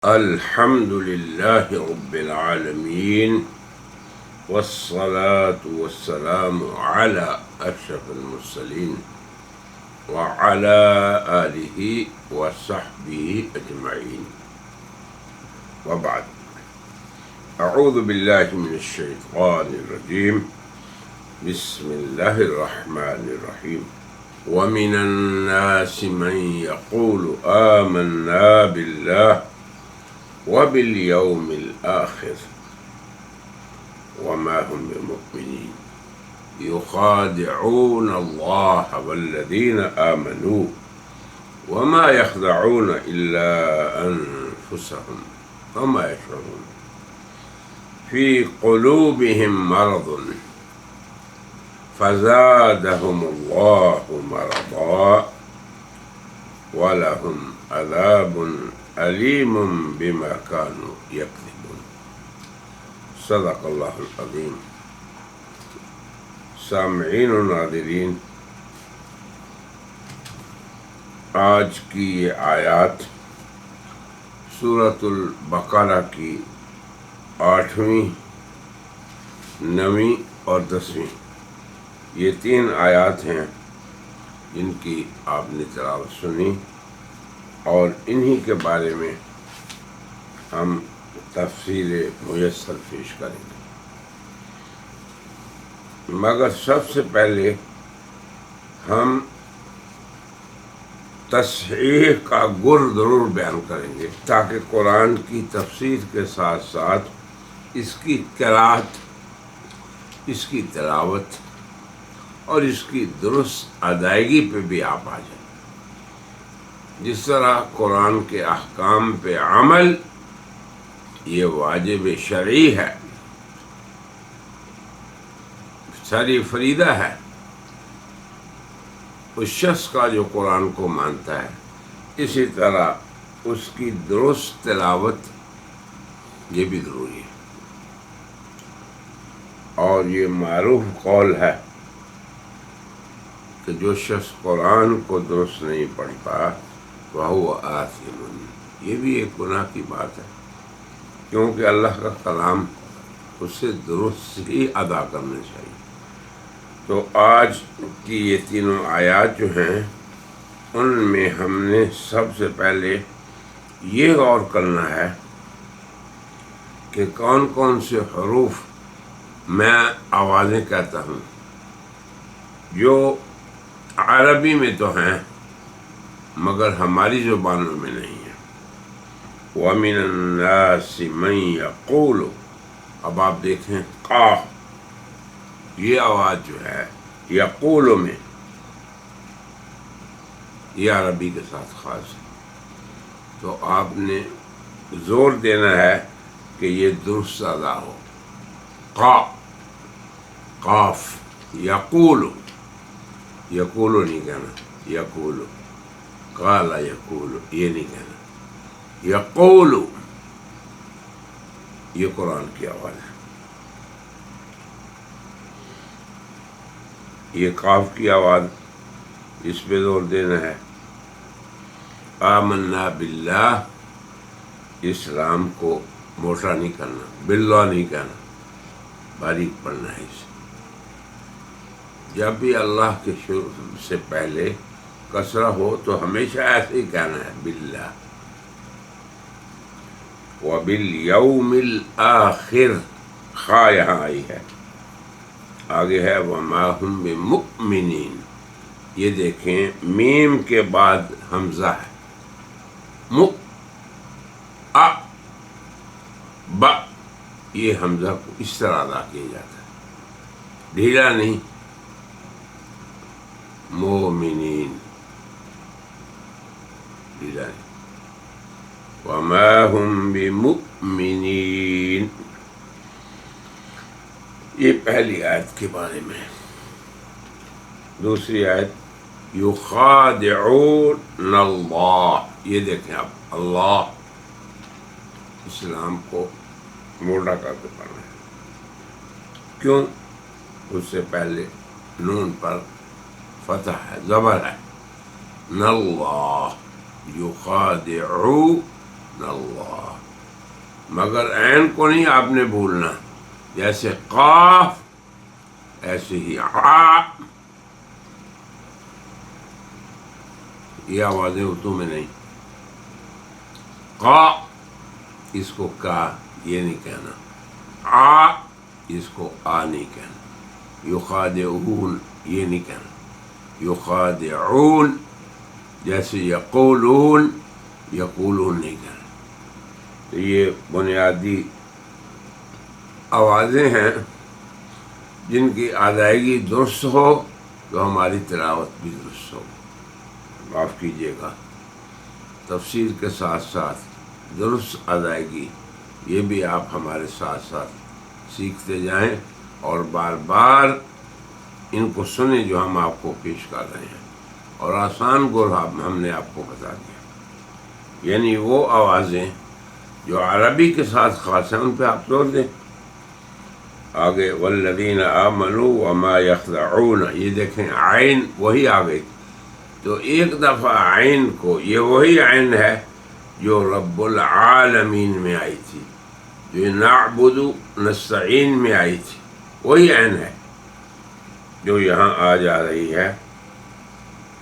الحمد لله رب العالمين، والصلاة والسلام على أشرف المرسلين وعلى آله وصحبه أجمعين، وبعد. أعوذ بالله من الشيطان الرجيم. بسم الله الرحمن الرحيم. ومن الناس من يقول آمنا بالله وباليوم الآخر وما هم بمؤمنين يخادعون الله والذين آمنوا وما يخدعون إلا أنفسهم وما يشعرون. في قلوبهم مرض فزادهم الله مرضا ولهم عذاب علیم بما كانوا یکذبون. صدق اللہ العظیم. سامعین و ناظرین، آج کی یہ آیات سورۃ البقرہ کی 8ویں، 9ویں اور 10ویں، یہ 3 آیات ہیں جن کی آپ نے تلاوت سنی، اور انہی کے بارے میں ہم تفصیل میسر پیش کریں گے. مگر سب سے پہلے ہم تصحیح کا گر ضرور بیان کریں گے، تاکہ قرآن کی تفسیر کے ساتھ ساتھ اس کی قرأت، اس کی تلاوت اور اس کی درست ادائیگی پہ بھی آپ آ جائیں. جس طرح قرآن کے احکام پہ عمل یہ واجب شرعی ہے، شرعی فریضہ ہے، اس شخص کا جو قرآن کو مانتا ہے، اسی طرح اس کی درست تلاوت یہ بھی ضروری ہے. اور یہ معروف قول ہے کہ جو شخص قرآن کو درست نہیں پڑھتا وَهُوَ آثِمٌ، یہ بھی ایک گناہ کی بات ہے، کیونکہ اللہ کا کلام اسے درست ہی ادا کرنا چاہیے. تو آج کی یہ 3 آیات جو ہیں، ان میں ہم نے سب سے پہلے یہ غور کرنا ہے کہ کون کون سے حروف میں آوازیں کہتا ہوں جو عربی میں تو ہیں مگر ہماری زبانوں میں نہیں ہے. وَمِنَ النَّاسِ مَن يَقُولُ، اب آپ دیکھیں قاف، یہ آواز جو ہے یقول میں، یہ عربی کے ساتھ خاص ہے، تو آپ نے زور دینا ہے کہ یہ درست ادا ہو. قاف یقول، یقول نہیں کہنا، یقول، قال یقول یہ نہیں کہنا، یقول یہ قرآن کی آواز ہے. یہ قاف کی آواز، اس پہ زور دینا ہے. آمنا باللہ، اسلام کو موٹا نہیں کرنا، باللہ نہیں کہنا، باریک پڑھنا ہے اسے. جب بھی اللہ کے شروع سے پہلے کسرہ ہو تو ہمیشہ ایسے ہی کہنا ہے، باللہ. وَبِالْيَوْمِ الْآخِرِ، خا یہاں آئی ہے، آگے ہے وَمَا هُمْ بِمُؤْمِنِينَ. یہ دیکھیں میم کے بعد حمزہ ہے، با، یہ حمزہ کو اس طرح ادا کیا جاتا ہے، ڈھیلا نہیں. مومنین، ڈھیلا نہیں. وَمَا هُمْ بِمُؤْمِنِينَ، یہ پہلی آیت کے بارے میں. دوسری آیت یخادعون اللہ، یہ دیکھیں آپ، اللہ، اسلام کو موٹا کر کے پڑھنا ہے. کیوں؟ اس سے پہلے نون پر فتح ہے، زبر ہے. اللہ یخادعون اللہ، مگر عین کو نہیں آپ نے بھولنا، جیسے قاف ایسے ہی آ، یہ آوازیں اردو میں نہیں. قا اس کو کا یہ نہیں کہنا، آ اس کو آ نہیں کہنا، یخادعون یہ نہیں کہنا، یخادعون جیسے یقولون، یقولون نہیں کہنا. تو یہ بنیادی آوازیں ہیں جن کی ادائیگی درست ہو تو ہماری تلاوت بھی درست ہو. معاف کیجیے گا، تفسیر کے ساتھ ساتھ درست ادائیگی یہ بھی آپ ہمارے ساتھ ساتھ سیکھتے جائیں اور بار بار ان کو سنیں جو ہم آپ کو پیش کر رہے ہیں. اور آسان گول ہم نے آپ کو بتا دیا، یعنی وہ آوازیں جو عربی کے ساتھ خاص ہیں ان پہ آپ زور دیں. آگے والذین آمنوا وما یخدعون، یہ دیکھیں عین وہی آ گئی. تو ایک دفعہ عین کو، یہ وہی عین ہے جو رب العالمین میں آئی تھی، جو نعبد نستعین میں آئی تھی، وہی عین ہے جو یہاں آ جا رہی ہے.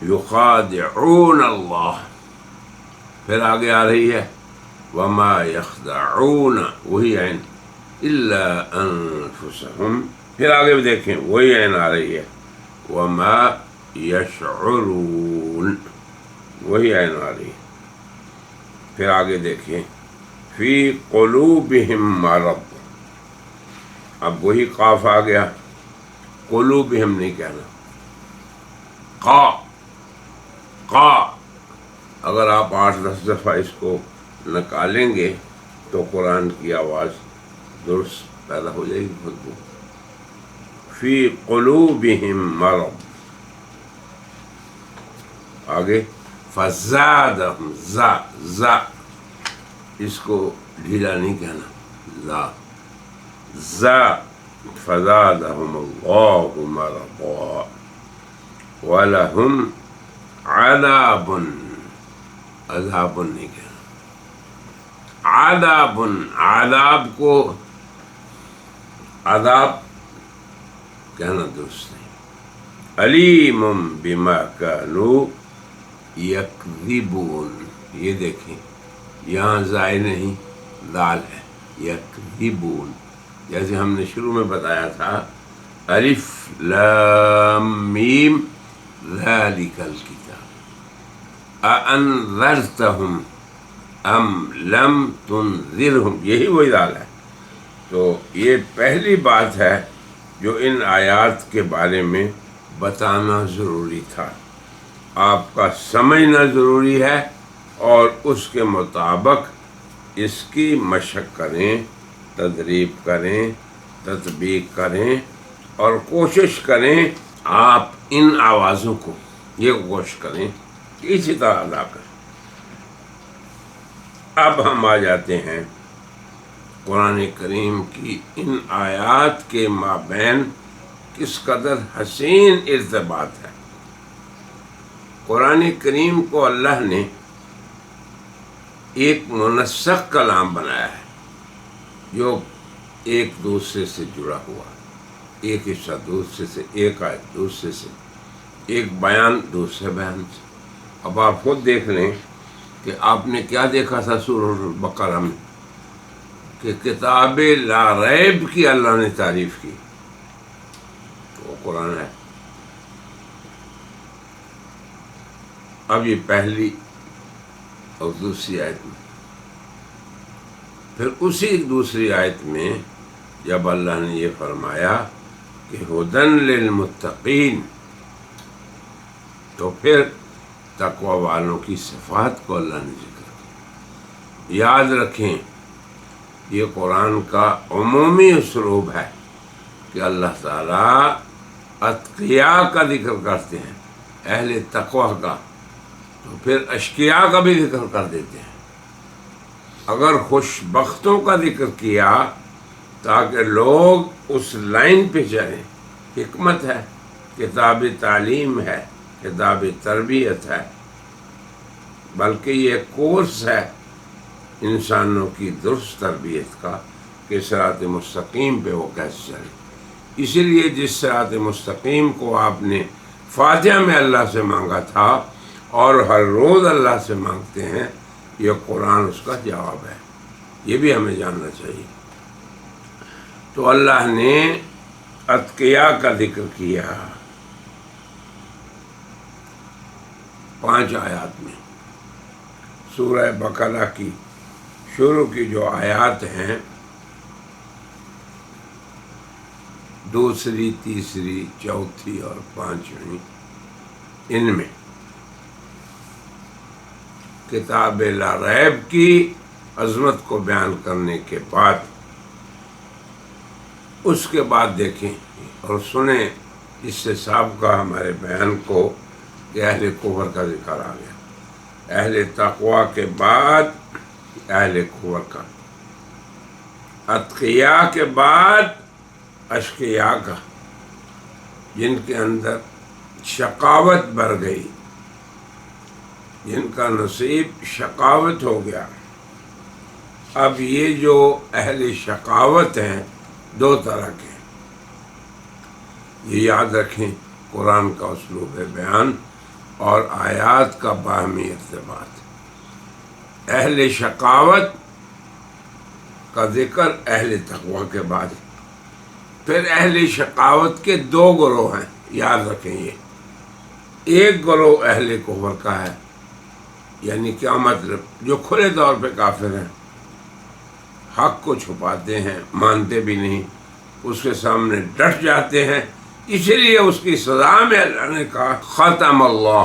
یخادعون اللہ، پھر آگے آ رہی ہے وما یخدعون، وہی عین الا انفسہم، پھر آگے بھی دیکھیں وہی عین آ رہی ہے وما یشعرون، وہی عین آ رہی ہے. پھر آگے دیکھیں فی قلوبہم مرض، اب وہی قاف آ گیا، قلوبہم نہیں کہنا، قا قا. اگر آپ 8-10 دفعہ اس کو نکالیں گے تو قرآن کی آواز درست پیدا ہو جائے گی خود کو. فی قلوبہم مرض، آگے فزادہم، زا اس کو ڈھیلا نہیں کہنا، زا فزادہم اللہ مرضا ولہم عذاب، عذاب نہیں کہنا، عذاب، عذاب کو عذاب کہنا درست نہیں. علیم بما کانوا یکذبون، یہ دیکھیں یہاں زائے نہیں دال ہے، یکذبون، جیسے ہم نے شروع میں بتایا تھا الف لام میم ذالک الکتاب اانذرتہم ام لم تنذرہم، یہی وہی دال ہے. تو یہ پہلی بات ہے جو ان آیات کے بارے میں بتانا ضروری تھا، آپ کا سمجھنا ضروری ہے، اور اس کے مطابق اس کی مشق کریں، تدریب کریں، تطبیق کریں، اور کوشش کریں آپ ان آوازوں کو، یہ کوشش کریں کہ اسی طرح ادا کریں. اب ہم آ جاتے ہیں قرآن کریم کی ان آیات کے مابین کس قدر حسین ارتباط ہے. قرآن کریم کو اللہ نے ایک منسق کلام بنایا ہے جو ایک دوسرے سے جڑا ہوا، ایک حصہ دوسرے سے، ایک آیت دوسرے سے، ایک بیان دوسرے بیان سے. اب آپ خود دیکھ لیں کہ آپ نے کیا دیکھا تھا سورۃ البقرہ میں کہ کتاب لا ریب کی اللہ نے تعریف کی، تو وہ قرآن ہے. اب یہ پہلی اور دوسری آیت میں، پھر اسی دوسری آیت میں جب اللہ نے یہ فرمایا کہ ہدن للمتقین، تو پھر تقوی والوں کی صفات کو اللہ نے ذکر کیا. یاد رکھیں یہ قرآن کا عمومی اسلوب ہے کہ اللہ تعالیٰ اتقیاء کا ذکر کرتے ہیں، اہل تقوی کا، تو پھر اشقیاء کا بھی ذکر کر دیتے ہیں. اگر خوش بختوں کا ذکر کیا تاکہ لوگ اس لائن پہ چلیں، حکمت ہے، کتاب تعلیم ہے، کتاب تربیت ہے، بلکہ یہ کورس ہے انسانوں کی درست تربیت کا کہ صراط مستقیم پہ وہ کیسے چلے. اسی لیے جس صراط مستقیم کو آپ نے فاتحہ میں اللہ سے مانگا تھا اور ہر روز اللہ سے مانگتے ہیں، یہ قرآن اس کا جواب ہے. یہ بھی ہمیں جاننا چاہیے. تو اللہ نے اتقیاء کا ذکر کیا 5 آیات میں. سورہ بقرہ کی شروع کی جو آیات ہیں، دوسری، تیسری، چوتھی اور 5ویں، ان میں کتاب لا ریب کی عظمت کو بیان کرنے کے بعد اس کے بعد دیکھیں اور سنیں، اس سے سابقہ ہمارے بیان کو کہ اہل کفر کا ذکر آ گیا. اہل تقوی کے بعد اہل کفر کا، اتقیاء کے بعد اشقیاء کا، جن کے اندر شقاوت بڑھ گئی، جن کا نصیب شقاوت ہو گیا. اب یہ جو اہل شقاوت ہیں 2 طرح کے، یہ یاد رکھیں. قرآن کا اسلوب بیان اور آیات کا باہمی ارتباط. اہل شقاوت کا ذکر اہل تقوی کے بعد. پھر اہل شقاوت کے 2 گروہ ہیں، یاد رکھیں. یہ ایک گروہ اہل کفر کا ہے، یعنی کیا مطلب؟ جو کھلے طور پہ کافر ہیں، حق کو چھپاتے ہیں، مانتے بھی نہیں، اس کے سامنے ڈٹ جاتے ہیں. اسی لیے اس کی سزا میں اللہ نے کہا ختم اللہ.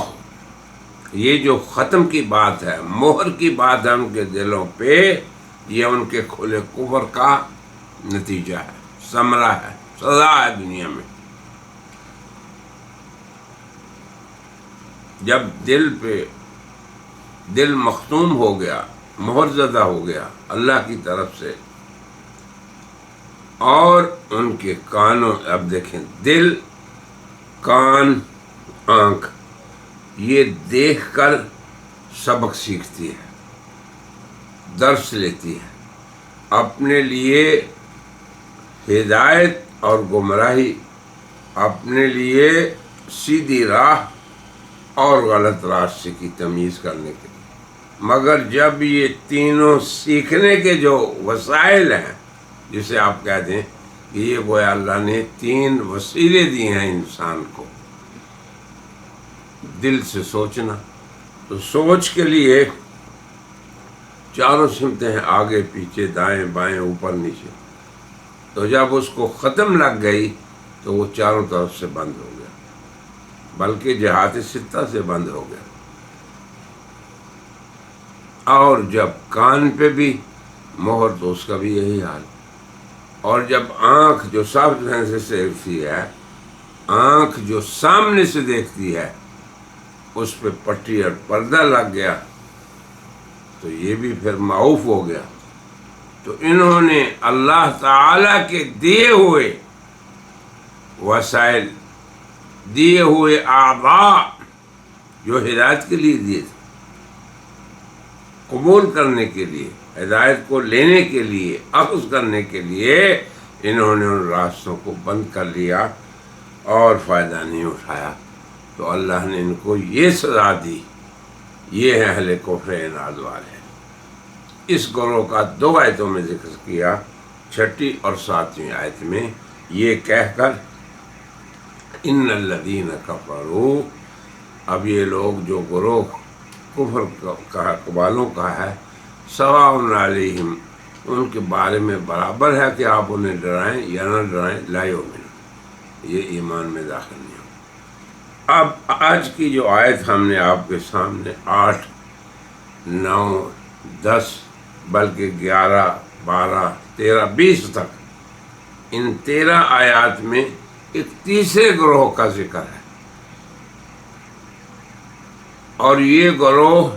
یہ جو ختم کی بات ہے، مہر کی بات ہے ان کے دلوں پہ، یہ ان کے کھلے کفر کا نتیجہ ہے، ثمرہ ہے، سزا ہے دنیا میں. جب دل مختوم ہو گیا، مہر زدہ ہو گیا اللہ کی طرف سے، اور ان کے کانوں، اب دیکھیں، دل، کان، آنکھ، یہ دیکھ کر سبق سیکھتی ہے، درس لیتی ہے. اپنے لیے ہدایت اور گمراہی، اپنے لیے سیدھی راہ اور غلط راستے کی تمیز کرنے کے لیے. مگر جب یہ تینوں سیکھنے کے جو وسائل ہیں، جسے آپ کہتے ہیں کہ یہ گویا اللہ نے 3 وسیلے دیے ہیں انسان کو. دل سے سوچنا، تو سوچ کے لیے 4 سمتیں ہیں، آگے پیچھے، دائیں بائیں، اوپر نیچے. تو جب اس کو ختم لگ گئی تو وہ چاروں طرف سے بند ہو گیا، بلکہ جہات 6 سے بند ہو گیا. اور جب کان پہ بھی مہر، تو اس کا بھی یہی حال. اور جب آنکھ جو صاف سے دیکھتی ہے، آنکھ جو سامنے سے دیکھتی ہے، اس پہ پٹی اور پردہ لگ گیا تو یہ بھی پھر معاف ہو گیا. تو انہوں نے اللہ تعالی کے دیے ہوئے وسائل، دیے ہوئے اعضاء جو ہدایت کے لیے دیے تھے، قبول کرنے کے لیے، ہدایت کو لینے کے لیے، اخذ کرنے کے لیے، انہوں نے ان راستوں کو بند کر لیا اور فائدہ نہیں اٹھایا. تو اللہ نے ان کو یہ سزا دی. یہ ہے اہل کفر عناد والے. اس گروہ کا 2 آیتوں میں ذکر کیا، 6 اور 7ویں آیت میں، یہ کہہ کر ان الذین کفروا. اب یہ لوگ جو گروہ کفر کا والوں کا ہے، سواء علیہم، ان کے بارے میں برابر ہے کہ آپ انہیں ڈرائیں یا نہ ڈرائیں، لا یؤمنون، یہ ایمان میں داخل نہیں ہو. اب آج کی جو آیت ہم نے آپ کے سامنے 8، 9، 10، بلکہ 11، 12، 13، 20 تک، ان 13 آیات میں ایک تیسرے گروہ کا ذکر ہے. اور یہ گروہ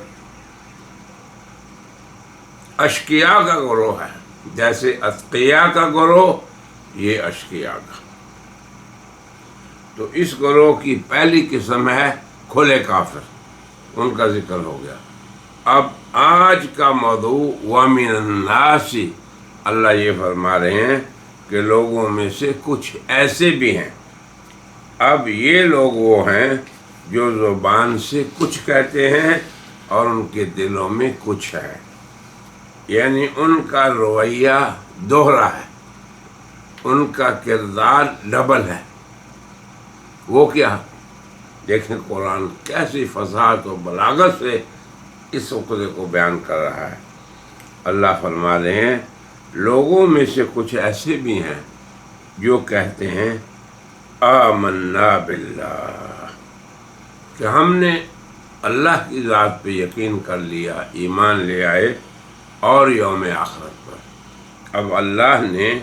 اشقیاء کا گروہ ہے. جیسے اتقیاء کا گروہ، یہ اشقیاء کا. تو اس گروہ کی پہلی قسم ہے کھلے کافر، ان کا ذکر ہو گیا. اب آج کا موضوع وَمِنَ النَّاسِ، اللہ یہ فرما رہے ہیں کہ لوگوں میں سے کچھ ایسے بھی ہیں. اب یہ لوگ وہ ہیں جو زبان سے کچھ کہتے ہیں اور ان کے دلوں میں کچھ ہے، یعنی ان کا رویہ دوہرا ہے، ان کا کردار ڈبل ہے. وہ کیا؟ دیکھیں قرآن کیسی فصاحت و بلاغت سے اس عقدے کو بیان کر رہا ہے. اللہ فرما رہے ہیں لوگوں میں سے کچھ ایسے بھی ہیں جو کہتے ہیں آمنا باللہ، کہ ہم نے اللہ کی ذات پہ یقین کر لیا، ایمان لے آئے، اور یوم آخرت پر. اب اللہ نے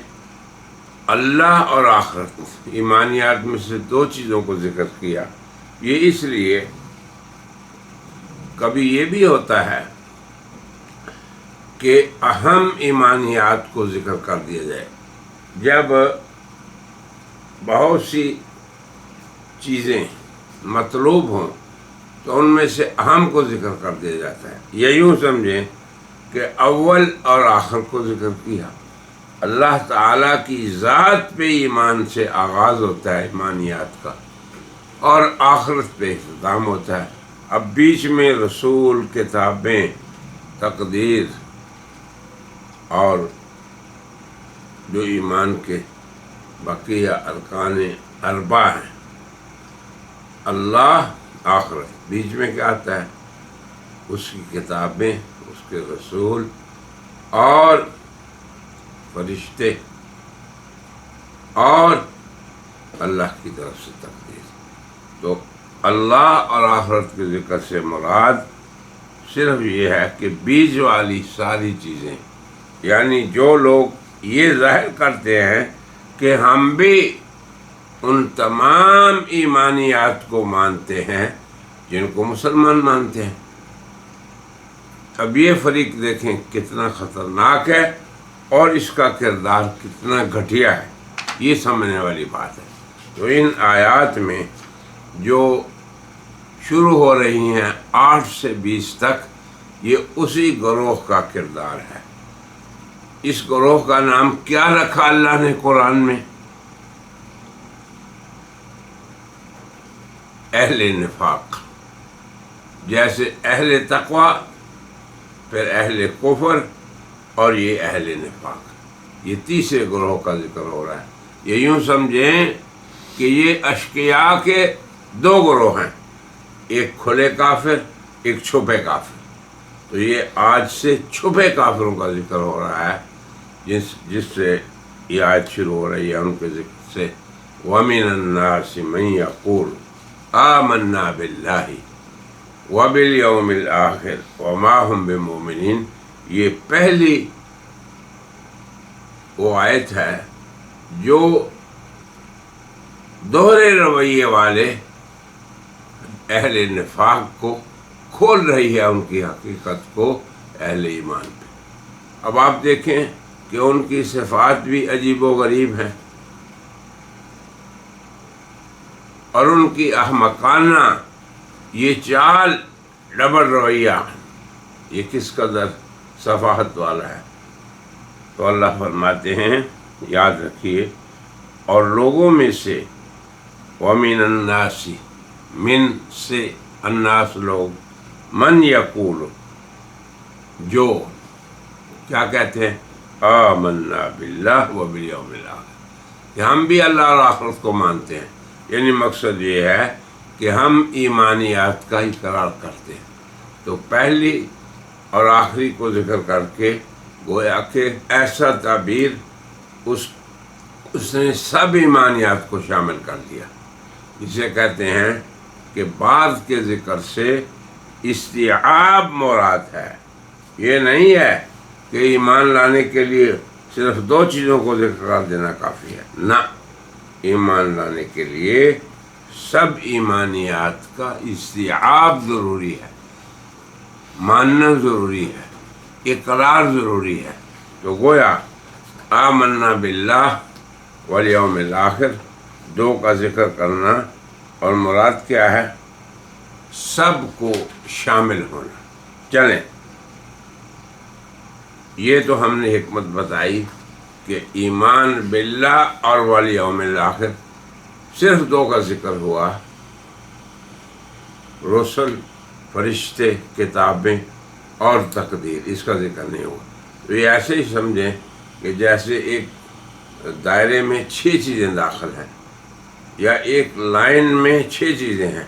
اللہ اور آخرت ایمانیات میں سے دو چیزوں کو ذکر کیا. یہ اس لیے کبھی یہ بھی ہوتا ہے کہ اہم ایمانیات کو ذکر کر دیا جائے. جب بہت سی چیزیں مطلوب ہوں تو ان میں سے اہم کو ذکر کر دیا جاتا ہے. یہ یوں سمجھیں کہ اول اور آخر کو ذکر کیا. اللہ تعالیٰ کی ذات پہ ایمان سے آغاز ہوتا ہے ایمانیات کا، اور آخرت پہ اختتام ہوتا ہے. اب بیچ میں رسول، کتابیں، تقدیر اور جو ایمان کے بقیہ ارکان اربع ہیں، اللہ، آخرت، بیچ میں کیا آتا ہے؟ اس کی کتابیں، اس کے رسول اور فرشتے اور اللہ کی طرف سے تقدیر. تو اللہ اور آخرت کے ذکر سے مراد صرف یہ ہے کہ بیچ والی ساری چیزیں، یعنی جو لوگ یہ ظاہر کرتے ہیں کہ ہم بھی ان تمام ایمانیات کو مانتے ہیں جن کو مسلمان مانتے ہیں. اب یہ فریق دیکھیں کتنا خطرناک ہے اور اس کا کردار کتنا گھٹیا ہے، یہ سمجھنے والی بات ہے. تو ان آیات میں جو شروع ہو رہی ہیں 8 سے 20 تک، یہ اسی گروہ کا کردار ہے. اس گروہ کا نام کیا رکھا اللہ نے قرآن میں؟ اہل نفاق. جیسے اہل تقوی، پھر اہل کفر، اور یہ اہل نفاق. یہ تیسرے گروہ کا ذکر ہو رہا ہے. یہ یوں سمجھیں کہ یہ اشقیاء کے دو گروہ ہیں، ایک کھلے کافر، ایک چھپے کافر. تو یہ آج سے چھپے کافروں کا ذکر ہو رہا ہے جس سے یہ آیت شروع ہو رہی ہے، ان کے ذکر سے. وَمِنَ النَّاسِ مَن يَقُولُ آمَنَّا بِاللَّهِ وَبِالْيَوْمِ الْآخِرِ وَمَا هُمْ بِمُؤْمِنِينَ. یہ پہلی وہ آیت ہے جو دوہرے رویے والے اہل نفاق کو کھول رہی ہے، ان کی حقیقت کو اہل ایمان پہ. اب آپ دیکھیں کہ ان کی صفات بھی عجیب و غریب ہیں، اور ان کی احمقانہ یہ چال، ڈبل رویہ، یہ کس قدر صفاحت والا ہے. تو اللہ فرماتے ہیں، یاد رکھیے، اور لوگوں میں سے، وَمِنَ النَّاسِ، من سے، الناس لوگ، من یقول، جو کیا کہتے ہیں؟ آمنا باللہ وبالیوم الآخر، کہ ہم بھی اللہ اور آخرت کو مانتے ہیں. یعنی مقصد یہ ہے کہ ہم ایمانیات کا اقرار کرتے ہیں. تو پہلی اور آخری کو ذکر کر کے گویا کہ ایسا تعبیر اس نے سب ایمانیات کو شامل کر دیا. اسے کہتے ہیں کہ بعض کے ذکر سے استیعاب مراد ہے. یہ نہیں ہے کہ ایمان لانے کے لیے صرف 2 چیزوں کو ذکر کر دینا کافی ہے. نہ، ایمان لانے کے لیے سب ایمانیات کا استیعاب ضروری ہے، ماننا ضروری ہے، اقرار ضروری ہے. تو گویا آمنا باللہ والیوم الآخر 2 کا ذکر کرنا، اور مراد کیا ہے؟ سب کو شامل ہونا. چلیں یہ تو ہم نے حکمت بتائی کہ ایمان باللہ اور والیوم الآخر صرف دو کا ذکر ہوا، رسل، فرشتے، کتابیں اور تقدیر، اس کا ذکر نہیں ہوا۔ تو یہ ایسے ہی سمجھیں کہ جیسے ایک دائرے میں 6 چیزیں داخل ہیں یا ایک لائن میں 6 چیزیں ہیں،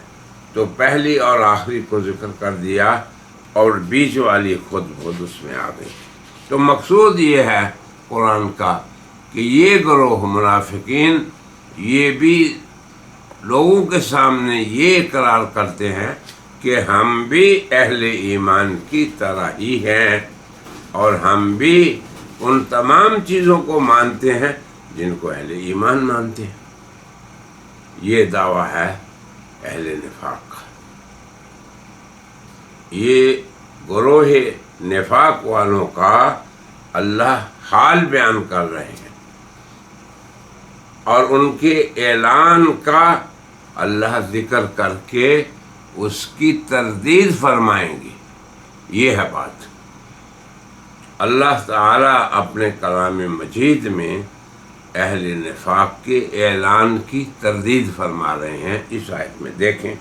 تو پہلی اور آخری کو ذکر کر دیا اور بیچ والی خود اس میں آ گئی۔ تو مقصود یہ ہے قرآن کا کہ یہ گروہ منافقین یہ بھی لوگوں کے سامنے یہ اقرار کرتے ہیں کہ ہم بھی اہل ایمان کی طرح ہی ہیں اور ہم بھی ان تمام چیزوں کو مانتے ہیں جن کو اہل ایمان مانتے ہیں۔ یہ دعویٰ ہے اہل نفاق کا۔ یہ گروہ نفاق والوں کا اللہ حال بیان کر رہے ہیں اور ان کے اعلان کا اللہ ذکر کر کے اس کی تردید فرمائیں گے۔ یہ ہے بات۔ اللہ تعالیٰ اپنے کلام مجید میں اہل نفاق کے اعلان کی تردید فرما رہے ہیں۔ اس آیت میں دیکھیں،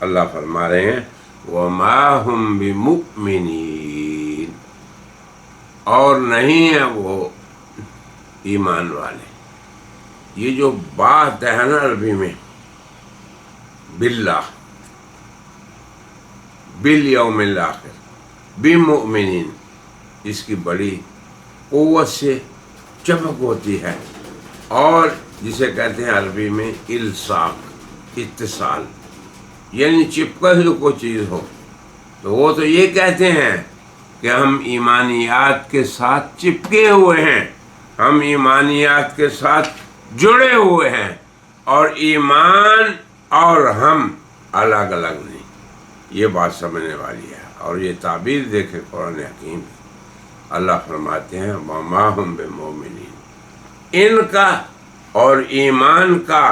اللہ فرما رہے ہیں وَمَا هُمْ بِمُؤْمِنِينَ، اور نہیں ہیں وہ ایمان والے۔ یہ جو بات ہے نا عربی میں باللہ، بالیوم الآخر، بمؤمنین، اس کی بڑی قوت سے چمک ہوتی ہے، اور جسے کہتے ہیں عربی میں الصاق، اتصال، یعنی چپکا جو کوئی چیز ہو تو وہ تو یہ کہتے ہیں کہ ہم ایمانیات کے ساتھ چپکے ہوئے ہیں، ہم ایمانیات کے ساتھ جڑے ہوئے ہیں، اور ایمان اور ہم الگ الگ نہیں۔ یہ بات سمجھنے والی ہے۔ اور یہ تعبیر دیکھیں قرآن حکیم، اللہ فرماتے ہیں وَمَا هُمْ بِمُؤْمِنِينَ، ان کا اور ایمان کا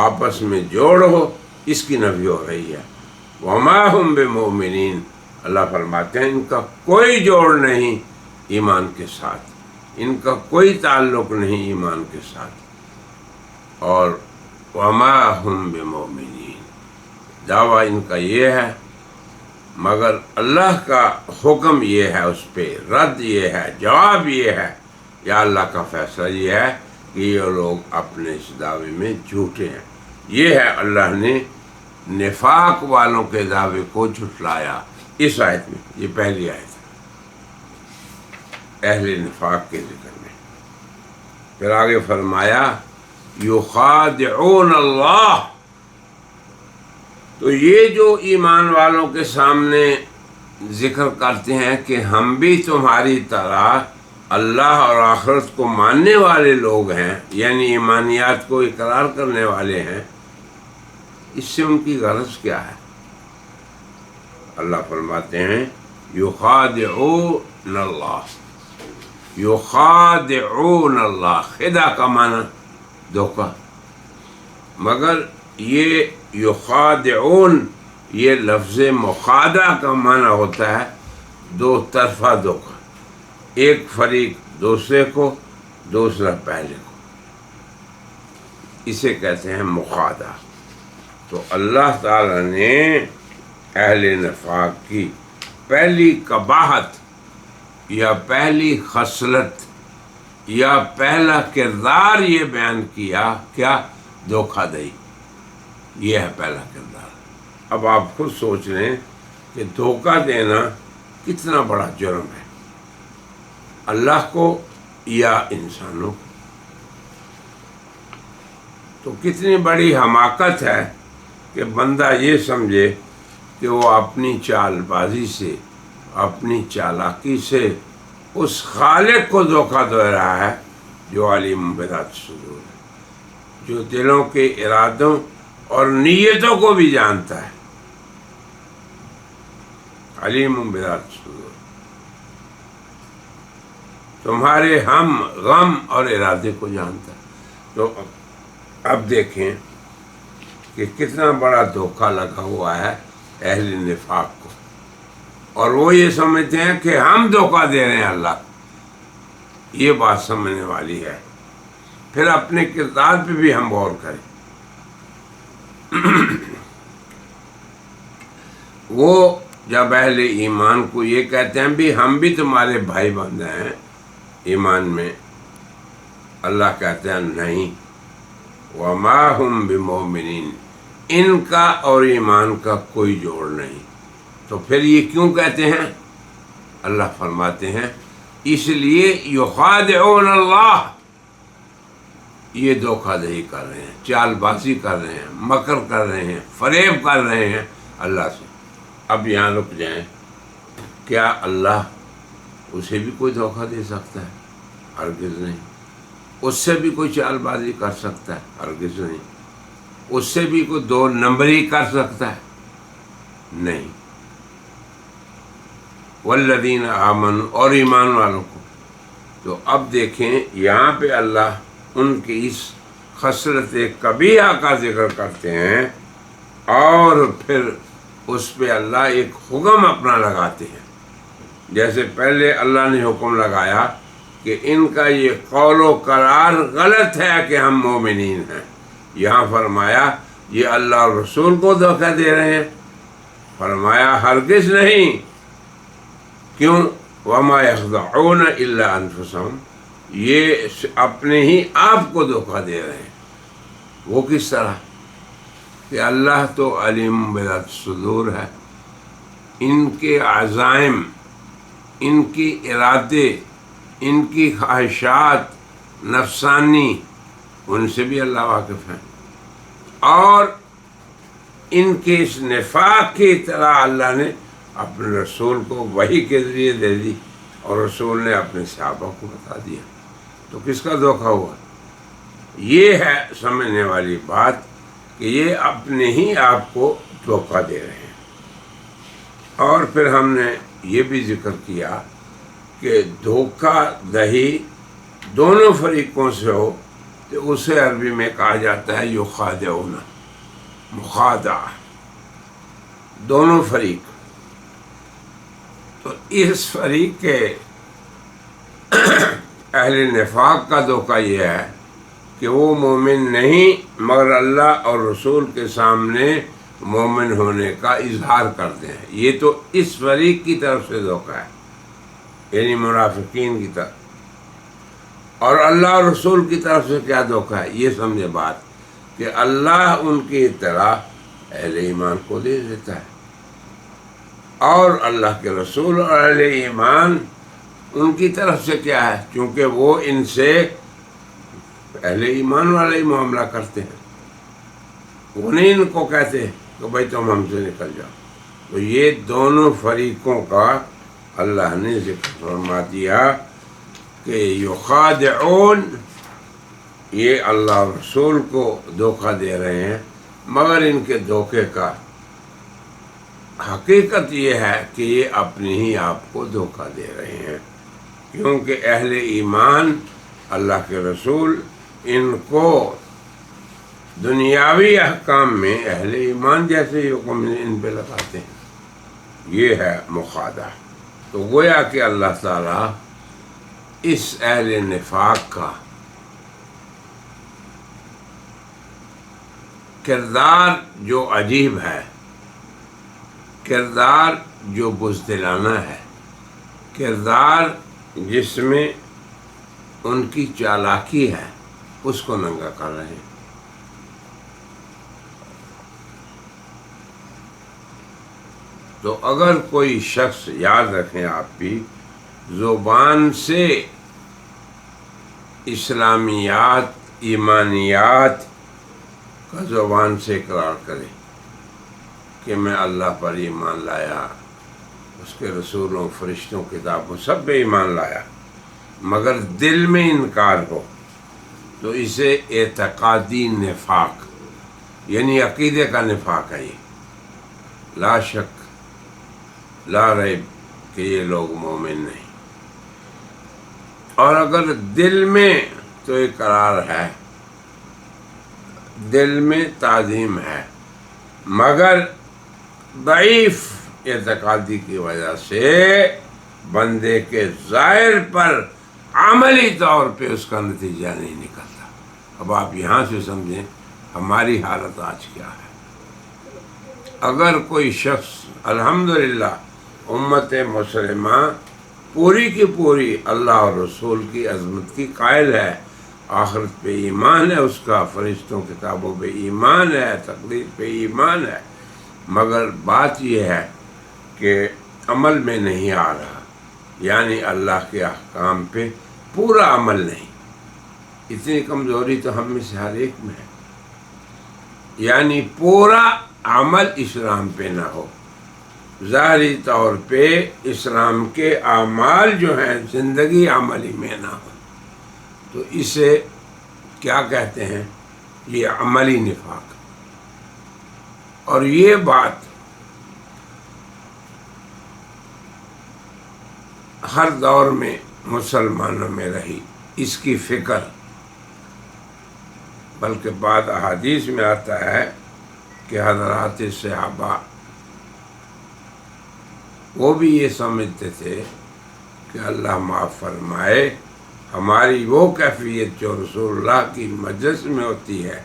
آپس میں جوڑ ہو، اس کی نفی ہو رہی ہے۔ وَمَا هُمْ بِمُؤْمِنِينَ، اللہ فرماتے ہیں ان کا کوئی جوڑ نہیں ایمان کے ساتھ، ان کا کوئی تعلق نہیں ایمان کے ساتھ۔ اور وَمَا هُمْ بِمُؤْمِنِينَ، دعویٰ ان کا یہ ہے، مگر اللہ کا حکم یہ ہے، اس پہ رد یہ ہے، جواب یہ ہے، یا اللہ کا فیصلہ یہ ہے کہ یہ لوگ اپنے اس دعوے میں جھوٹے ہیں۔ یہ ہے اللہ نے نفاق والوں کے دعوے کو جھٹلایا اس آیت میں۔ یہ پہلی آیت ہے اہل نفاق کے ذکر میں۔ پھر آگے فرمایا یخادعون اللہ، تو یہ جو ایمان والوں کے سامنے ذکر کرتے ہیں کہ ہم بھی تمہاری طرح اللہ اور آخرت کو ماننے والے لوگ ہیں، یعنی ایمانیات کو اقرار کرنے والے ہیں، اس سے ان کی غرض کیا ہے؟ اللہ فرماتے ہیں یخادعون اللہ، یخادعون اللہ، خدا کا معنی دھوکہ، مگر یہ یخادعون یہ لفظ مخادع کا معنی ہوتا ہے دو طرفہ دھوکہ، ایک فریق دوسرے کو، دوسرا پہلے کو، اسے کہتے ہیں مخادع۔ تو اللہ تعالی نے اہل نفاق کی پہلی قباحت یا پہلی خصلت یا پہلا کردار یہ بیان کیا، کیا؟ دھوکہ دہی، یہ ہے پہلا کردار۔ اب آپ خود سوچ لیں کہ دھوکہ دینا کتنا بڑا جرم ہے، اللہ کو یا انسانوں کو۔ تو کتنی بڑی حماقت ہے کہ بندہ یہ سمجھے کہ وہ اپنی چال بازی سے، اپنی چالاکی سے اس خالق کو دھوکہ دے رہا ہے جو علیم بذات الصدور ہے، جو دلوں کے ارادوں اور نیتوں کو بھی جانتا ہے، علیم بذات الصدور، تمہارے ہم غم اور ارادے کو جانتا ہے۔ تو اب دیکھیں کہ کتنا بڑا دھوکہ لگا ہوا ہے اہل نفاق کو، اور وہ یہ سمجھتے ہیں کہ ہم دھوکہ دے رہے ہیں اللہ کو۔ یہ بات سمجھنے والی ہے۔ پھر اپنے کردار پہ بھی ہم غور کریں۔ وہ جب اہل ایمان کو یہ کہتے ہیں بھی ہم بھی تمہارے بھائی بندے ہیں ایمان میں، اللہ کہتے ہیں نہیں، وما ہم بمؤمنین، ان کا اور ایمان کا کوئی جوڑ نہیں۔ تو پھر یہ کیوں کہتے ہیں؟ اللہ فرماتے ہیں اس لیے یخادعون اللہ، یہ دھوکہ دہی کر رہے ہیں، چال بازی کر رہے ہیں، مکر کر رہے ہیں، فریب کر رہے ہیں اللہ سے۔ اب یہاں رک جائیں، کیا اللہ اسے بھی کوئی دھوکہ دے سکتا ہے؟ ہرگز نہیں۔ اس سے بھی کوئی چال بازی کر سکتا ہے؟ ہرگز نہیں۔ اس سے بھی کوئی دو نمبری کر سکتا ہے؟ نہیں۔ والذین آمنوا، اور ایمان والوں کو۔ تو اب دیکھیں یہاں پہ اللہ ان کی اس خصلت قبیحہ کا ذکر کرتے ہیں، اور پھر اس پہ اللہ ایک حکم اپنا لگاتے ہیں۔ جیسے پہلے اللہ نے حکم لگایا کہ ان کا یہ قول و قرار غلط ہے کہ ہم مومنین ہیں، یہاں فرمایا یہ اللہ اور رسول کو دھوکہ دے رہے ہیں۔ فرمایا ہرگز نہیں۔ کیوں؟ وما یخدعون الا انفسهم، یہ اپنے ہی آپ کو دھوکہ دے رہے ہیں۔ وہ کس طرح؟ کہ اللہ تو علیم بذات الصدور ہے، ان کے عزائم، ان کی ارادے، ان کی خواہشات نفسانی، ان سے بھی اللہ واقف ہے، اور ان کے اس نفاق کی اطلاع اللہ نے اپنے رسول کو وحی کے ذریعے دے دی، اور رسول نے اپنے صحابہ کو بتا دیا۔ تو کس کا دھوکہ ہوا؟ یہ ہے سمجھنے والی بات کہ یہ اپنے ہی آپ کو دھوکہ دے رہے ہیں۔ اور پھر ہم نے یہ بھی ذکر کیا کہ دھوکہ دہی دونوں فریقوں سے ہو تو اسے عربی میں کہا جاتا ہے یخادعون، مخادعہ، دونوں فریق۔ تو اس فریق کے اہل نفاق کا دھوکہ یہ ہے کہ وہ مومن نہیں، مگر اللہ اور رسول کے سامنے مومن ہونے کا اظہار کرتے ہیں۔ یہ تو اس فریق کی طرف سے دھوکہ ہے، یعنی منافقین کی طرف۔ اور اللہ اور رسول کی طرف سے کیا دھوکہ ہے؟ یہ سمجھے بات کہ اللہ ان کی اطلاع اہل ایمان کو دے دیتا ہے، اور اللہ کے رسول اور اہل ایمان ان کی طرف سے کیا ہے؟ چونکہ وہ ان سے اہل ایمان والا ہی معاملہ کرتے ہیں، وہ نہیں ان کو کہتے کہ بھائی تم ہم سے نکل جاؤ۔ تو یہ دونوں فریقوں کا اللہ نے ذکر فرما دیا کہ یخادعون، یہ اللہ اور رسول کو دھوکہ دے رہے ہیں، مگر ان کے دھوکے کا حقیقت یہ ہے کہ یہ اپنے ہی آپ کو دھوکہ دے رہے ہیں، کیونکہ اہل ایمان، اللہ کے رسول ان کو دنیاوی احکام میں اہل ایمان جیسے حکم ان پہ لگاتے ہیں۔ یہ ہے مخادعہ۔ تو گویا کہ اللہ تعالیٰ اس اہل نفاق کا کردار جو عجیب ہے، کردار جو بزدلانہ ہے، کردار جس میں ان کی چالاکی ہے، اس کو ننگا کر رہے ہیں۔ تو اگر کوئی شخص، یاد رکھیں آپ بھی، زبان سے اسلامیات، ایمانیات کا زبان سے اقرار کرے کہ میں اللہ پر ایمان لایا، اس کے رسولوں، فرشتوں، کتابوں، سب پہ ایمان لایا، مگر دل میں انکار ہو، تو اسے اعتقادی نفاق، یعنی عقیدے کا نفاق ہے۔ یہ لا شک، لا ریب کہ یہ لوگ مومن نہیں۔ اور اگر دل میں تو اقرار ہے، دل میں تعظیم ہے، مگر ضعیف اعتقادی کی وجہ سے بندے کے ظاہر پر عملی طور پہ اس کا نتیجہ نہیں نکلتا۔ اب آپ یہاں سے سمجھیں ہماری حالت آج کیا ہے۔ اگر کوئی شخص الحمدللہ امت مسلمہ پوری کی پوری اللہ اور رسول کی عظمت کی قائل ہے، آخرت پہ ایمان ہے اس کا، فرشتوں کتابوں پہ ایمان ہے، تقدیر پہ ایمان ہے، مگر بات یہ ہے کہ عمل میں نہیں آ رہا، یعنی اللہ کے احکام پہ پورا عمل نہیں۔ اتنی کمزوری تو ہم میں سے ہر ایک میں ہے، یعنی پورا عمل اسلام پہ نہ ہو، ظاہری طور پہ اسلام کے اعمال جو ہیں زندگی عملی میں نہ ہو، تو اسے کیا کہتے ہیں؟ یہ عملی نفاق۔ اور یہ بات ہر دور میں مسلمانوں میں رہی، اس کی فکر، بلکہ بعض احادیث میں آتا ہے کہ حضرات صحابہ وہ بھی یہ سمجھتے تھے کہ اللہ معاف فرمائے، ہماری وہ کیفیت جو رسول اللہ کی مجلس میں ہوتی ہے،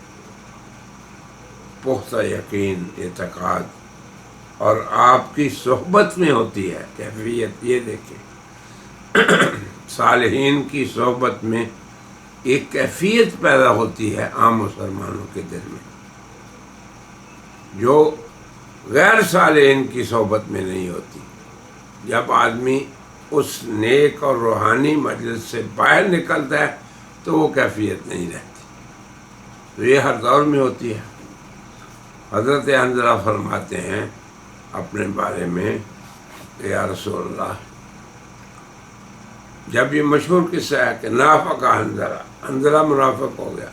پختہ یقین، اعتقاد، اور آپ کی صحبت میں ہوتی ہے کیفیت، یہ دیکھیں صالحین کی صحبت میں ایک کیفیت پیدا ہوتی ہے عام مسلمانوں کے دل میں، جو غیر صالحین کی صحبت میں نہیں ہوتی۔ جب آدمی اس نیک اور روحانی مجلس سے باہر نکلتا ہے تو وہ کیفیت نہیں رہتی، تو یہ ہر دور میں ہوتی ہے۔ حضرت حنظلہ فرماتے ہیں اپنے بارے میں کہ یا رسول اللہ، جب یہ مشہور قصہ ہے کہ نافق حنظلہ منافق ہو گیا،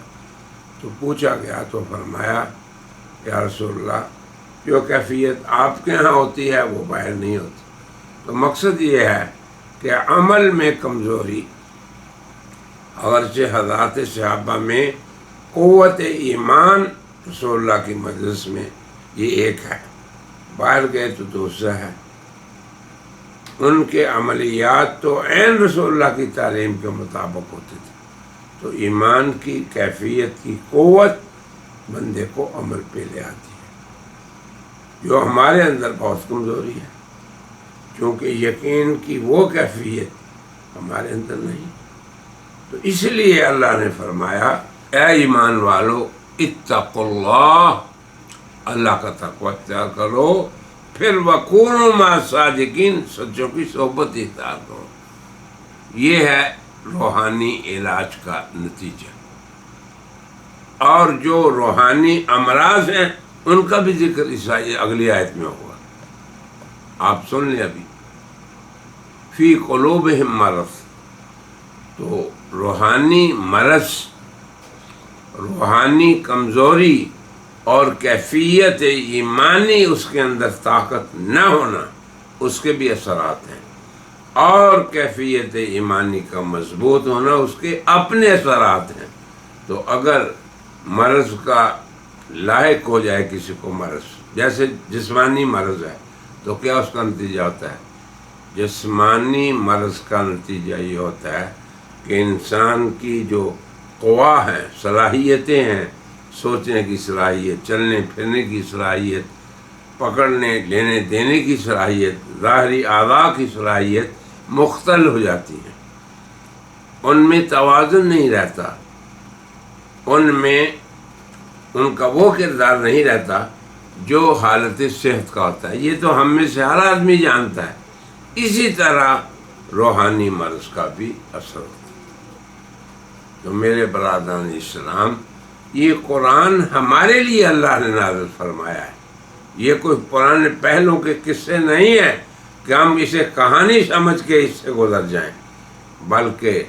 تو پوچھا گیا تو فرمایا یا رسول اللہ، جو کیفیت آپ کے ہاں ہوتی ہے وہ باہر نہیں ہوتی۔ تو مقصد یہ ہے کہ عمل میں کمزوری، اگرچہ حضرات صحابہ میں قوت ایمان رسول اللہ کی مجلس میں یہ ایک ہے، باہر گئے تو دوسرا ہے۔ ان کے عملیات تو عین رسول اللہ کی تعلیم کے مطابق ہوتے تھے، تو ایمان کی کیفیت کی قوت بندے کو عمل پہ لے آتی ہے، جو ہمارے اندر بہت کمزوری ہے، کیونکہ یقین کی وہ کیفیت ہمارے اندر نہیں۔ تو اس لیے اللہ نے فرمایا اے ایمان والو اتقوا اللہ، اللہ کا تقوی اختیار کرو، پھر وکونوا مع الصادقین، سچوں کی صحبت اختیار کرو۔ یہ ہے روحانی علاج کا نتیجہ۔ اور جو روحانی امراض ہیں ان کا بھی ذکر اس اگلی آیت میں ہوگا، آپ سن لیں ابھی، فی قلوبہم مرض، تو روحانی مرض، روحانی کمزوری اور کیفیت ایمانی اس کے اندر طاقت نہ ہونا، اس کے بھی اثرات ہیں، اور کیفیت ایمانی کا مضبوط ہونا اس کے اپنے اثرات ہیں۔ تو اگر مرض کا لاحق ہو جائے کسی کو مرض، جیسے جسمانی مرض ہے، تو کیا اس کا نتیجہ ہوتا ہے؟ جسمانی مرض کا نتیجہ یہ ہوتا ہے کہ انسان کی جو قوا ہیں، صلاحیتیں ہیں، سوچنے کی صلاحیت، چلنے پھرنے کی صلاحیت، پکڑنے لینے دینے کی صلاحیت، ظاہری اعضاء کی صلاحیت مختل ہو جاتی ہیں، ان میں توازن نہیں رہتا، ان میں ان کا وہ کردار نہیں رہتا جو حالت صحت کا ہوتا ہے۔ یہ تو ہم میں سے ہر آدمی جانتا ہے۔ اسی طرح روحانی مرض کا بھی اثر ہوتا ہے۔ تو میرے برادران اسلام، یہ قرآن ہمارے لیے اللہ نے نازل فرمایا ہے، یہ کوئی پرانے پہلوں کے قصے نہیں ہیں کہ ہم اسے کہانی سمجھ کے اس سے گزر جائیں، بلکہ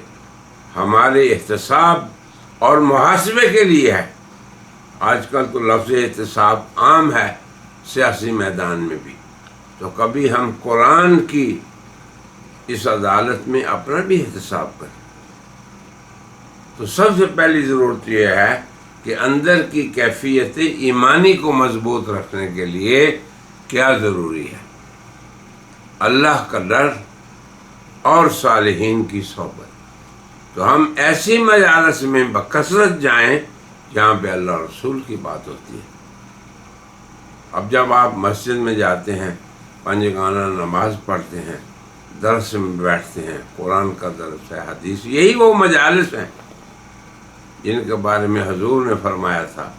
ہمارے احتساب اور محاسبے کے لیے ہے۔ آج کل تو لفظ احتساب عام ہے سیاسی میدان میں بھی، تو کبھی ہم قرآن کی اس عدالت میں اپنا بھی احتساب کریں۔ تو سب سے پہلی ضرورت یہ ہے کہ اندر کی کیفیت ایمانی کو مضبوط رکھنے کے لیے کیا ضروری ہے؟ اللہ کا ڈر اور صالحین کی صحبت۔ تو ہم ایسی مجالس میں بکثرت جائیں جہاں پہ اللہ رسول کی بات ہوتی ہے. اب جب آپ مسجد میں جاتے ہیں، پنجگانہ نماز پڑھتے ہیں، درس میں بیٹھتے ہیں، قرآن کا درس ہے، حدیث، یہی وہ مجالس ہیں جن کے بارے میں حضور نے فرمایا تھا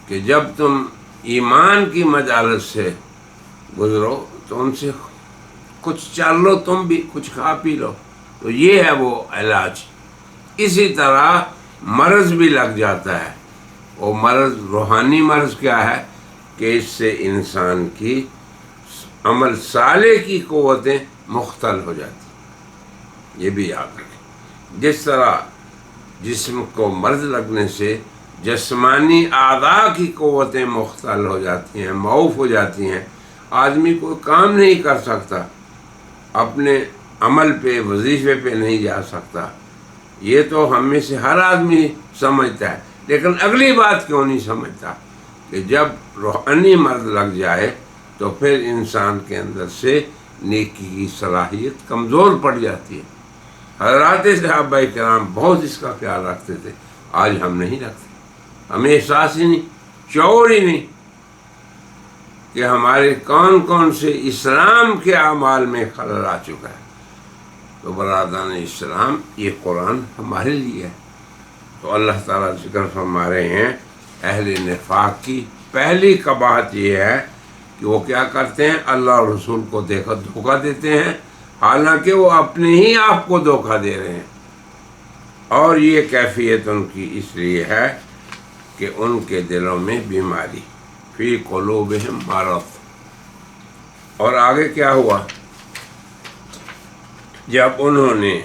کہ جب تم ایمان کی مجالس سے گزرو تو ان سے کچھ چل لو، تم بھی کچھ کھا پی لو. تو یہ ہے وہ علاج. اسی طرح مرض بھی لگ جاتا ہے. وہ مرض روحانی مرض کیا ہے کہ اس سے انسان کی عمل صالح کی قوتیں مختل ہو جاتی. یہ بھی یاد رکھیں. جس طرح جسم کو مرض لگنے سے جسمانی اعضاء کی قوتیں مختل ہو جاتی ہیں، معوف ہو جاتی ہیں، آدمی کوئی کام نہیں کر سکتا، اپنے عمل پہ وظیفے پہ نہیں جا سکتا. یہ تو ہم میں سے ہر آدمی سمجھتا ہے، لیکن اگلی بات کیوں نہیں سمجھتا کہ جب روحانی مرض لگ جائے تو پھر انسان کے اندر سے نیکی کی صلاحیت کمزور پڑ جاتی ہے. حضرات صحابہ کرام بہت اس کا خیال رکھتے تھے. آج ہم نہیں رکھتے. ہمیں احساس ہی نہیں، شعور ہی نہیں کہ ہمارے کون کون سے اسلام کے اعمال میں خلل آ چکا ہے. تو برادران اسلام، یہ قرآن ہمارے لیے ہے. تو اللہ تعالیٰ ذکر فرما رہے ہیں اہل نفاق کی پہلی قباحت یہ ہے کہ وہ کیا کرتے ہیں، اللہ اور رسول کو دھوکہ دیتے ہیں، حالانکہ وہ اپنے ہی آپ کو دھوکہ دے رہے ہیں. اور یہ کیفیت ان کی اس لیے ہے کہ ان کے دلوں میں بیماری، فی قلوبہم مرض. اور آگے کیا ہوا؟ جب انہوں نے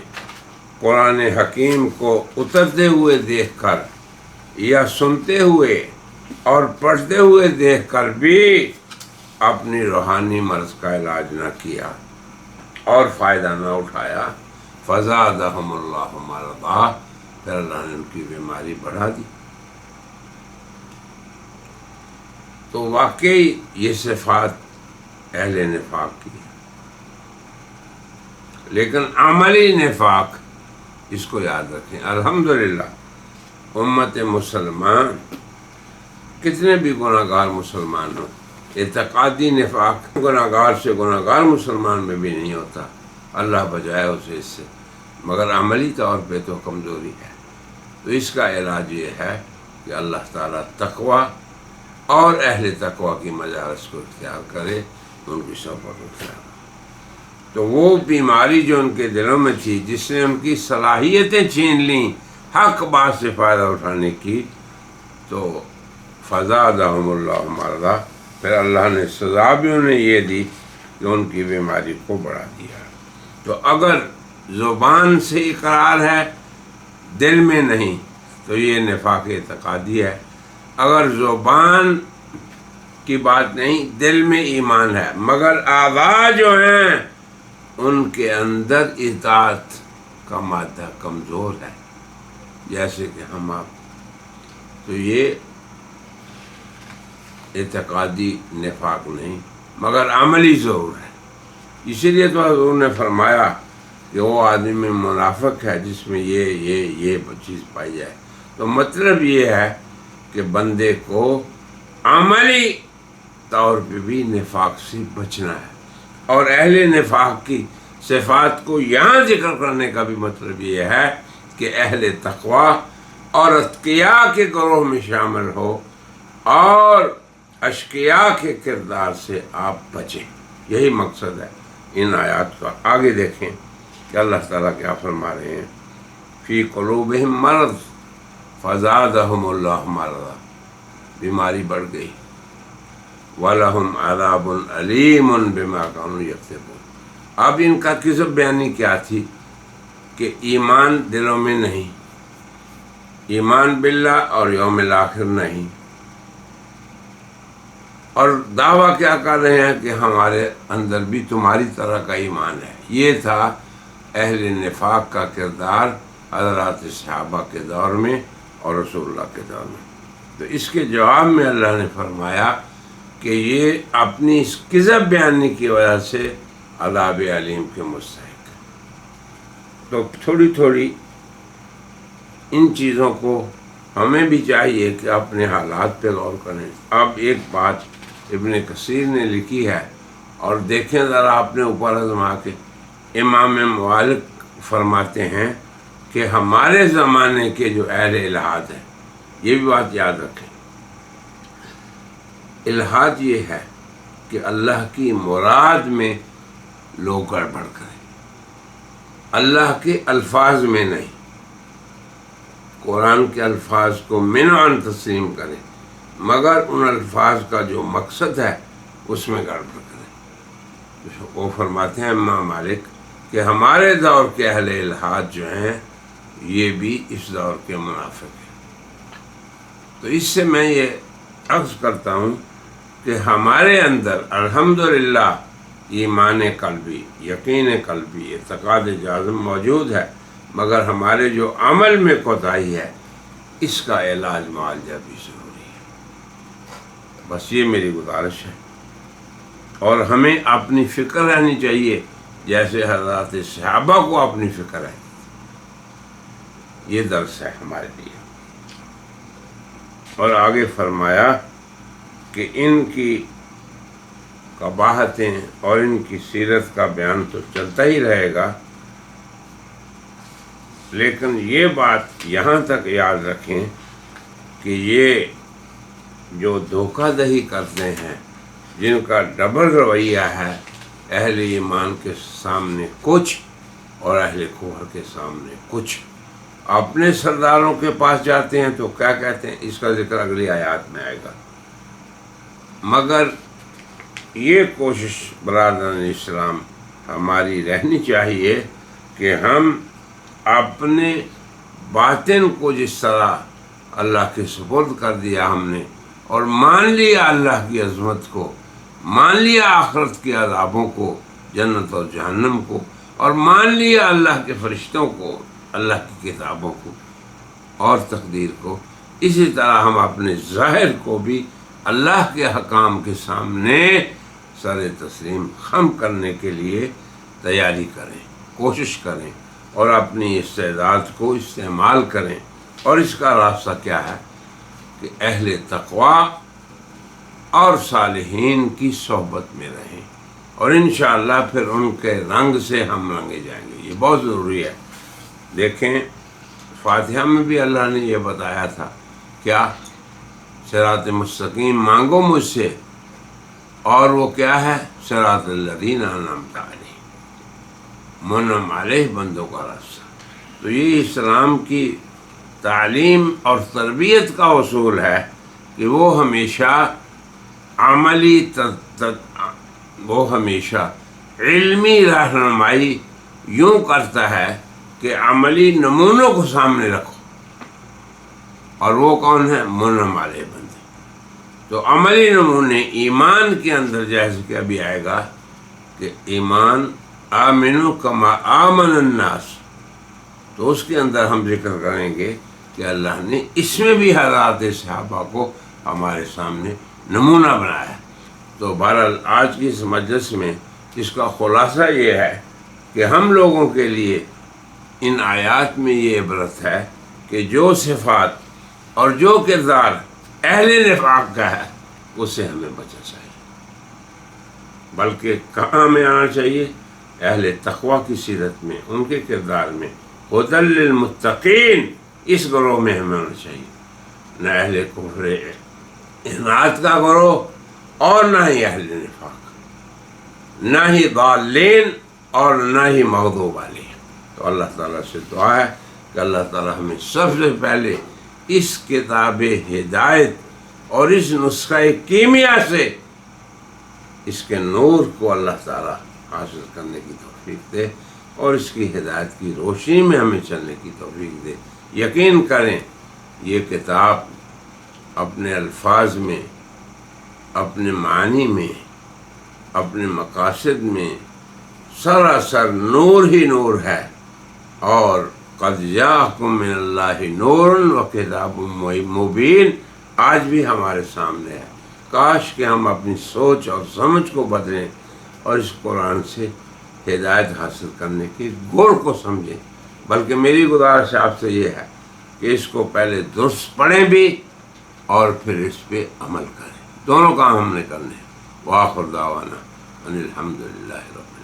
قرآن حکیم کو اترتے ہوئے دیکھ کر یا سنتے ہوئے اور پڑھتے ہوئے دیکھ کر بھی اپنی روحانی مرض کا علاج نہ کیا اور فائدہ نہ اٹھایا، فزادہم اللہ مرضا، پھر اللہ نے ان کی بیماری بڑھا دی. تو واقعی یہ صفات اہل نفاق کی ہے. لیکن عملی نفاق، اس کو یاد رکھیں. الحمدللہ امت مسلمان کتنے بھی گناہ گار مسلمان ہوں، اعتقادی نفاق گناہ گار سے گناہ گار مسلمان میں بھی نہیں ہوتا، اللہ بجائے اسے اس سے، مگر عملی طور پہ تو کمزوری ہے. تو اس کا علاج یہ ہے کہ اللہ تعالیٰ تقوی اور اہل تقوی کی مجالس کو اختیار کرے، ان کی صحبت کو اختیار کرے. تو وہ بیماری جو ان کے دلوں میں تھی، جس نے ان کی صلاحیتیں چھین لیں حق بات سے فائدہ اٹھانے کی، تو فزادہم اللہ مرضا، پھر اللہ نے سزا بھی انہیں یہ دی کہ ان کی بیماری کو بڑھا دیا. تو اگر زبان سے اقرار ہے، دل میں نہیں، تو یہ نفاق اعتقادی ہے. اگر زبان کی بات نہیں، دل میں ایمان ہے، مگر اعضاء جو ہیں ان کے اندر اطاعت کا مادہ کمزور ہے، جیسے کہ ہم آپ. تو یہ اعتقادی نفاق نہیں، مگر عملی ضرور ہے. اسی لیے تو حضور نے فرمایا کہ وہ آدمی میں منافق ہے جس میں یہ چیز پائی جائے. تو مطلب یہ ہے کہ بندے کو عملی طور پہ بھی نفاق سے بچنا ہے. اور اہل نفاق کی صفات کو یہاں ذکر کرنے کا بھی مطلب یہ ہے کہ اہل تقوی اور اتقیاء کے گروہ میں شامل ہو اور اشقیاء کے کردار سے آپ بچیں. یہی مقصد ہے ان آیات کا. آگے دیکھیں کہ اللہ تعالیٰ کیا فرما رہے ہیں. فی قلوبہم مرض فزادہم اللہ مرضا، بیماری بڑھ گئی. وَلَهُمْ عَذَابٌ عَلِيمٌ بِمَا كَانُوا يَكْسِبُونَ. اب ان کا کذب بیانی کیا تھی کہ ایمان دلوں میں نہیں، ایمان باللہ اور یوم الآخر نہیں، اور دعویٰ کیا کر رہے ہیں کہ ہمارے اندر بھی تمہاری طرح کا ایمان ہے. یہ تھا اہل نفاق کا کردار حضرات صحابہ کے دور میں اور رسول اللہ کے دور میں. تو اس کے جواب میں اللہ نے فرمایا کہ یہ اپنی اس کذب بیانی کی وجہ سے عذاب علیم کے مستحق. تو تھوڑی تھوڑی ان چیزوں کو ہمیں بھی چاہیے کہ اپنے حالات پہ غور کریں۔ اب ایک بات ابن کثیر نے لکھی ہے، اور دیکھیں ذرا اپنے اوپر آزما کے، امام مالک فرماتے ہیں کہ ہمارے زمانے کے جو اہل الحاد ہیں، یہ بھی بات یاد رکھیں، الحاد یہ ہے کہ اللہ کی مراد میں لوگ گڑبڑ کریں، اللہ کے الفاظ میں نہیں، قرآن کے الفاظ کو منعن تسلیم کریں، مگر ان الفاظ کا جو مقصد ہے اس میں گڑبڑ کریں۔ وہ فرماتے ہیں امام مالک کہ ہمارے دور کے اہل الحاد جو ہیں یہ بھی اس دور کے منافق ہیں۔ تو اس سے میں یہ عرض کرتا ہوں کہ ہمارے اندر الحمدللہ ایمان قلبی، یقین قلبی، اعتقاد جازم موجود ہے، مگر ہمارے جو عمل میں کوتاہی ہے اس کا علاج معالجہ بھی ضروری ہے۔ بس یہ میری گزارش ہے، اور ہمیں اپنی فکر رہنی چاہیے جیسے حضرات صحابہ کو اپنی فکر ہے۔ یہ درس ہے ہمارے لیے۔ اور آگے فرمایا کہ ان کی قباحتیں اور ان کی سیرت کا بیان تو چلتا ہی رہے گا، لیکن یہ بات یہاں تک یاد رکھیں کہ یہ جو دھوکہ دہی کرتے ہیں، جن کا ڈبل رویہ ہے، اہل ایمان کے سامنے کچھ اور اہل کفر کے سامنے کچھ، اپنے سرداروں کے پاس جاتے ہیں تو کیا کہتے ہیں، اس کا ذکر اگلی آیات میں آئے گا۔ مگر یہ کوشش برادران اسلام ہماری رہنی چاہیے کہ ہم اپنے باطن کو جس طرح اللہ کے سپرد کر دیا ہم نے، اور مان لیا اللہ کی عظمت کو، مان لیا آخرت کے عذابوں کو، جنت اور جہنم کو، اور مان لیا اللہ کے فرشتوں کو، اللہ کی کتابوں کو اور تقدیر کو، اسی طرح ہم اپنے ظاہر کو بھی اللہ کے حکام کے سامنے سر تسلیم خم کرنے کے لیے تیاری کریں، کوشش کریں، اور اپنی استعداد کو استعمال کریں۔ اور اس کا راستہ کیا ہے کہ اہل تقوی اور صالحین کی صحبت میں رہیں، اور انشاءاللہ پھر ان کے رنگ سے ہم رنگے جائیں گے۔ یہ بہت ضروری ہے۔ دیکھیں فاتحہ میں بھی اللہ نے یہ بتایا تھا، کیا؟ صراط مستقیم مانگو مجھ سے، اور وہ کیا ہے؟ صراط الذین انعمت علیہم، منعم علیہ بندوں کا راستہ۔ تو یہ اسلام کی تعلیم اور تربیت کا اصول ہے کہ وہ ہمیشہ وہ ہمیشہ علمی رہنمائی یوں کرتا ہے کہ عملی نمونوں کو سامنے رکھو، اور وہ کون ہے؟ منعم علیہ بندے۔ تو عملی نمونے ایمان کے اندر، جیسے کہ ابھی آئے گا کہ ایمان آمنو کما آمن الناس، تو اس کے اندر ہم ذکر کریں گے کہ اللہ نے اس میں بھی حضرات صحابہ کو ہمارے سامنے نمونہ بنایا ہے۔ تو بہرحال آج کی اس مجلس میں اس کا خلاصہ یہ ہے کہ ہم لوگوں کے لیے ان آیات میں یہ عبرت ہے کہ جو صفات اور جو کردار اہل نفاق کا ہے اس سے ہمیں بچنا چاہیے، بلکہ کہاں ہمیں آنا چاہیے؟ اہل تقوی کی سیرت میں، ان کے کردار میں، ہدی للمتقین، اس گروہ میں ہمیں آنا چاہیے، نہ اہل کفر اناد کا گروہ اور نہ ہی اہل نفاق، نہ ہی ضالین اور نہ ہی مغضوب علیہم۔ تو اللہ تعالیٰ سے دعا ہے کہ اللہ تعالیٰ ہمیں سب سے پہلے اس کتاب ہدایت اور اس نسخہ کیمیا سے اس کے نور کو اللہ تعالیٰ حاصل کرنے کی توفیق دے، اور اس کی ہدایت کی روشنی میں ہمیں چلنے کی توفیق دے۔ یقین کریں یہ کتاب اپنے الفاظ میں، اپنے معنی میں، اپنے مقاصد میں سراسر نور ہی نور ہے، اور قد جاءکم من اللہ نور و کتاب مبین آج بھی ہمارے سامنے ہے۔ کاش کہ ہم اپنی سوچ اور سمجھ کو بدلیں اور اس قرآن سے ہدایت حاصل کرنے کے گور کو سمجھیں۔ بلکہ میری گزارش آپ سے یہ ہے کہ اس کو پہلے درست پڑھیں بھی اور پھر اس پہ عمل کریں. دونوں کام ہم نے کرنے ہیں. وآخر دعوانا ان الحمد للہ رب